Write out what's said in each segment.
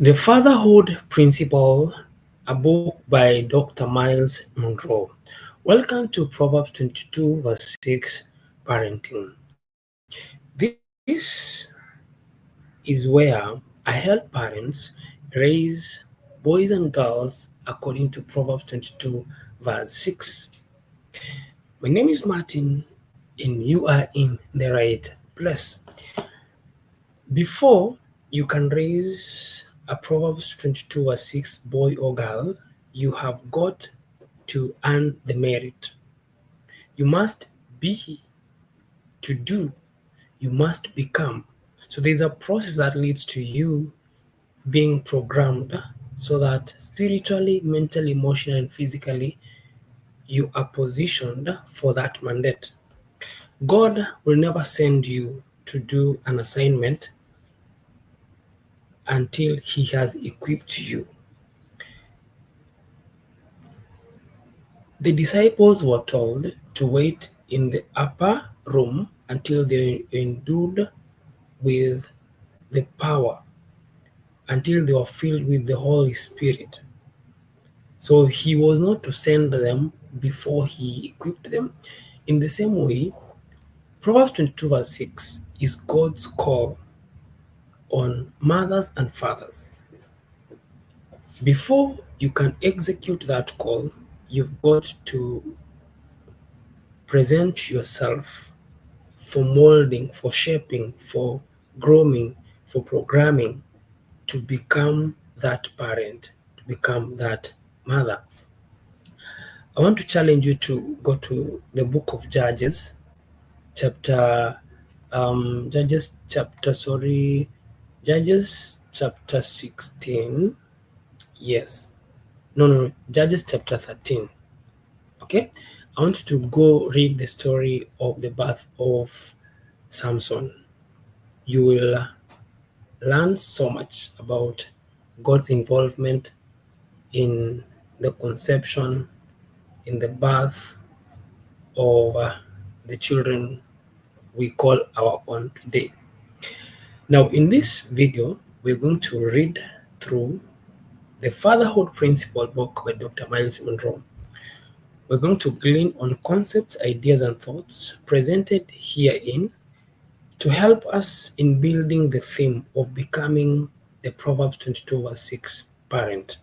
The Fatherhood Principle, a book by Dr. Miles Monroe. Welcome to Proverbs 22, verse 6, Parenting. This is where I help parents raise boys and girls according to Proverbs 22, verse 6. My name is Martin, and you are in the right place. Before you can raise a Proverbs 22 verse 6 boy or girl, you have got to earn the merit. You must be to do, you must become. So there's a process that leads to you being programmed so that spiritually, mentally, emotionally, and physically you are positioned for that mandate. God will never send you to do an assignment until He has equipped you. The disciples were told to wait in the upper room until they were endued with the power, until they were filled with the Holy Spirit. So He was not to send them before He equipped them. In the same way, Proverbs 22 verse 6 is God's call on mothers and fathers. Before you can execute that call, you've got to present yourself for molding, for shaping, for grooming, for programming to become that parent, to become that mother. I want to challenge you to go to the book of chapter, Judges chapter, Judges chapter 16. Yes. No, Judges chapter 13. Okay. I want you to go read the story of the birth of Samson. You will learn so much about God's involvement in the conception, in the birth of the children we call our own today. Now, in this video, we're going to read through the Fatherhood Principle book by Dr. Miles Monroe. We're going to glean on concepts, ideas, and thoughts presented herein to help us in building the theme of becoming the Proverbs 22 verse 6 parent.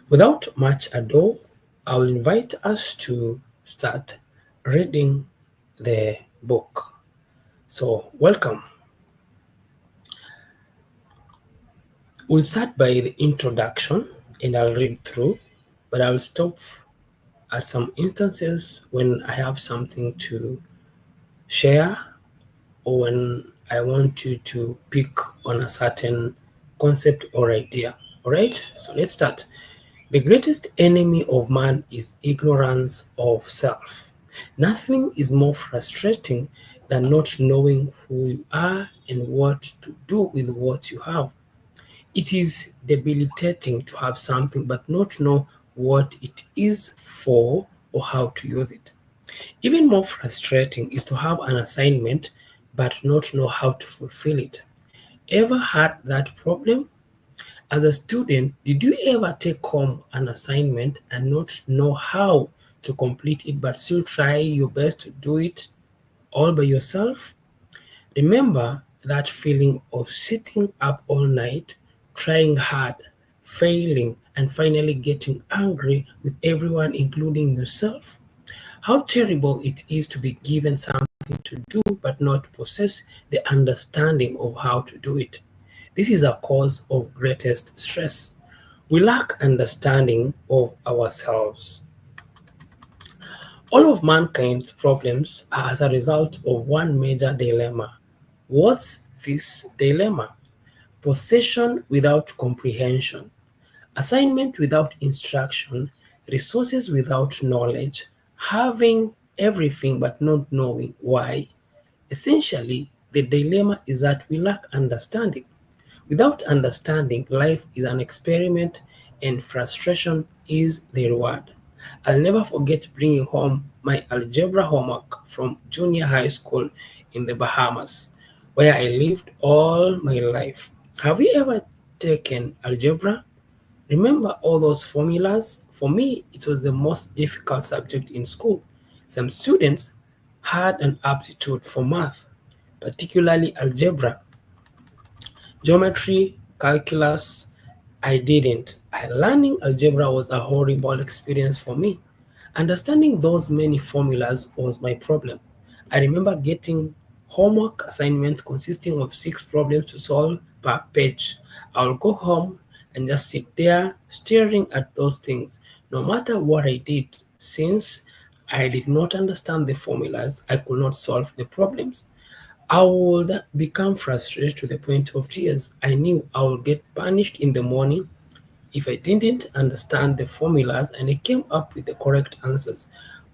Without much ado, I will invite us to start reading the book. So, welcome. We'll start by the introduction and I'll read through, but I'll stop at some instances when I have something to share or when I want you to pick on a certain concept or idea. All right, so let's start. The greatest enemy of man is ignorance of self. Nothing is more frustrating than not knowing who you are and what to do with what you have. It is debilitating to have something but not know what it is for or how to use it. Even more frustrating is to have an assignment but not know how to fulfill it. Ever had that problem? As a student, did you ever take home an assignment and not know how to complete it but still try your best to do it all by yourself? Remember that feeling of sitting up all night, trying hard, failing, and finally getting angry with everyone, including yourself? How terrible it is to be given something to do but not possess the understanding of how to do it. This is a cause of greatest stress. We lack understanding of ourselves. All of mankind's problems are as a result of one major dilemma. What's this dilemma? Possession without comprehension, assignment without instruction, resources without knowledge, having everything but not knowing why. Essentially, the dilemma is that we lack understanding. Without understanding, life is an experiment and frustration is the reward. I'll never forget bringing home my algebra homework from junior high school in the Bahamas, where I lived all my life. Have you ever taken algebra, remember all those formulas? For me, it was the most difficult subject in school. Some students had an aptitude for math, particularly algebra, geometry, calculus. I didn't. Learning algebra was a horrible experience for me. Understanding those many formulas was my problem. I remember getting homework assignments consisting of 6 problems to solve per page. I'll go home and just sit there staring at those things, no matter what I did, since I did not understand the formulas, I could not solve the problems. I would become frustrated to the point of tears. I knew I would get punished in the morning if I didn't understand the formulas and I came up with the correct answers.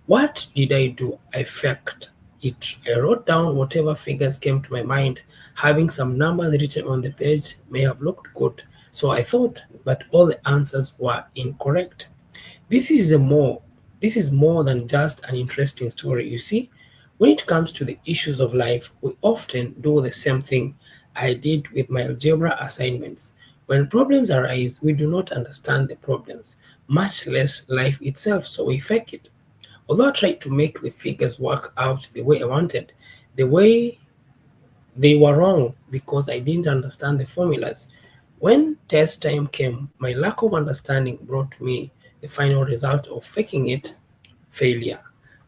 What did I do? I faked it. I wrote down whatever figures came to my mind. Having some numbers written on the page may have looked good, so I thought, but all the answers were incorrect. This is a more this is more than just an interesting story, you see. When it comes to the issues of life, we often do the same thing I did with my algebra assignments. When problems arise, we do not understand the problems, much less life itself, so we fake it. Although I tried to make the figures work out the way I wanted, the way they were wrong because I didn't understand the formulas. When test time came, my lack of understanding brought me the final result of faking it, failure.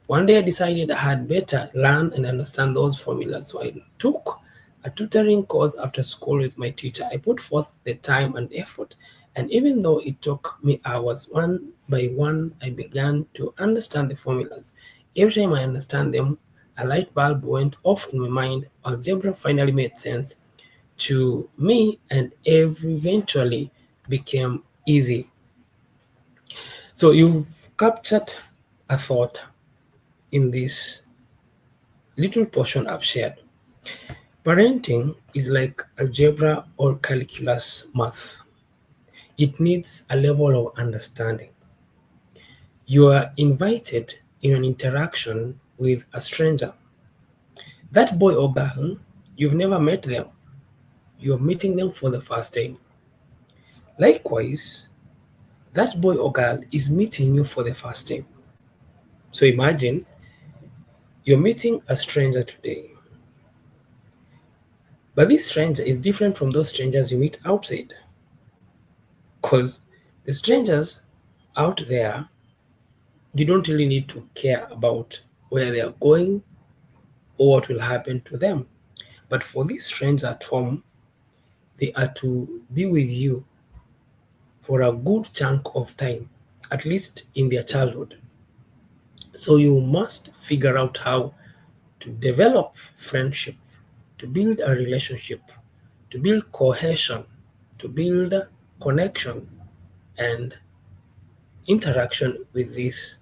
One day I decided I had better learn and understand those formulas, so I took a tutoring course after school with my teacher. I put forth the time and effort, and even though it took me hours, one by one I began to understand the formulas. Every time I understand them, a light bulb went off in my mind. Algebra finally made sense to me and eventually became easy. So you've captured a thought in this little portion I've shared. Parenting is like algebra or calculus math. It needs a level of understanding. You are invited in an interaction with a stranger. That boy or girl, you've never met them. You're meeting them for the first time. Likewise, that boy or girl is meeting you for the first time. So imagine you're meeting a stranger today, but this stranger is different from those strangers you meet outside. Because the strangers out there, you don't really need to care about where they are going or what will happen to them. But for this stranger at home, they are to be with you for a good chunk of time, at least in their childhood. So you must figure out how to develop friendship, to build a relationship, to build cohesion, to build connection and interaction with this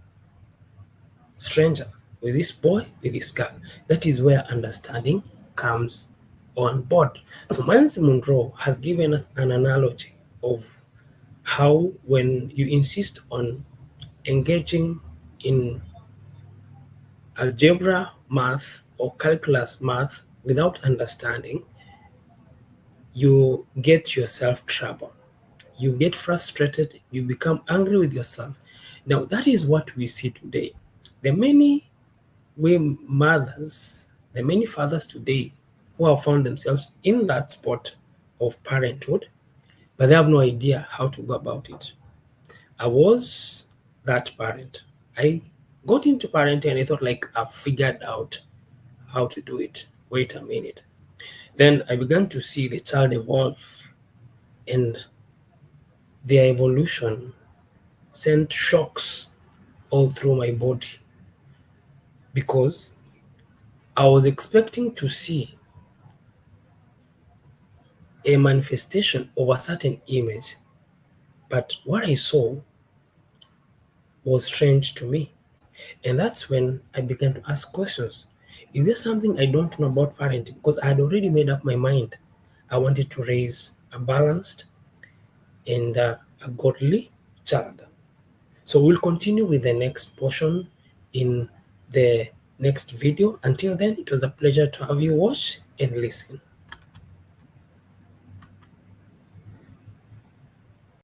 stranger, with this boy, with this girl. That is where understanding comes on board. So Miles Monroe has given us an analogy of how when you insist on engaging in algebra math or calculus math without understanding, you get yourself trouble. You get frustrated, you become angry with yourself. Now, that is what we see today. The many mothers, the many fathers today who have found themselves in that spot of parenthood, but they have no idea how to go about it. I was that parent. I got into parenting and I thought like I've figured out how to do it. Wait a minute. Then I began to see the child evolve and their evolution sent shocks all through my body because I was expecting to see a manifestation of a certain image, but what I saw was strange to me. And that's when I began to ask questions. Is there something I don't know about parenting? Because I had already made up my mind. I wanted to raise a balanced and a godly child. So we'll continue with the next portion in the next video. Until then, it was a pleasure to have you watch and listen.